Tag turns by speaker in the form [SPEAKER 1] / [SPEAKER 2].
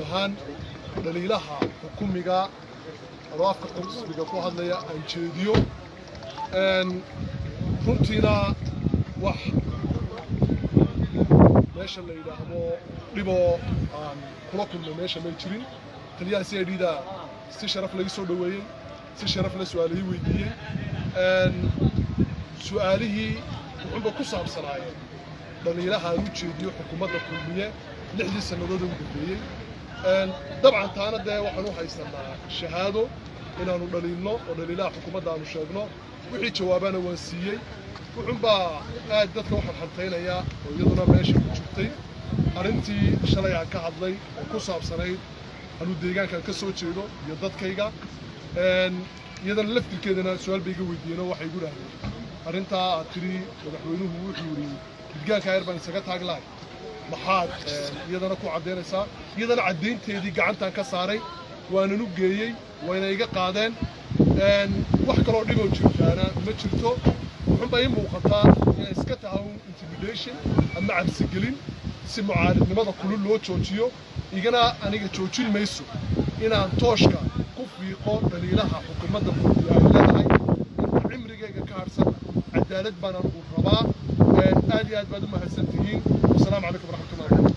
[SPEAKER 1] ahaan dhaliilaha xukumiga raafka qismiga ku hadlaya aan jeediyo runtiina wax meesha la yiraahdo dhibo aan kula kulmay meesha ma jirin taliyaha CID-da si sharaf laga soo dhaweeyay si sharaf la su'aalay weydiiyay su'aalihii wuxuu ku saabsanaayeen dhaliilaha u jeediyo xukuumadda kulmiye 6 sanadood ugu dambeeyay dabcan taana de waxaan u haysanaa shahaado inaanu dhaliilno oo dhaliilaha xukuumadda aanu sheegno wixii jawaabana waan siiyay wuxuunbaa aad dadka waxaan xantaynayaa oo iyaduna meesha ku jirtay arrintii shalay aan ka hadlay oo ku saabsanayd anuu deegaankan ka soo jeedo iyo dadkayga iyadana laftirkeedana su'aal bay iga weydiiyeen oo waxay igu dhahdeen arrintaa aad tiri madaxweynuhu wuxuu yidhi deegaanka yar baan isaga taag lahay maxaad iyadana ku caddaynaysaa iyadana caddaynteedii gacantaan ka saaray waanan u geeyey wayna iga qaadeen wax kaloo dhiboo jirtaana ma jirto wuxuunbaa ii muuqataa inay iska tahay intimidation ama cabsigelin si mucaaridnimada kulul loo joojiyo igana aniga joojin mayso inaan tooshka ku fiiqo dhaliilaha xukuumadda kulmiye ay leedahay inta cimrigayga ka harsan cadaalad baan anigu rabaa aad iyo aad baad u mahadsantihiin wasalaamu calaykum waraxmatullahi wabarakaatu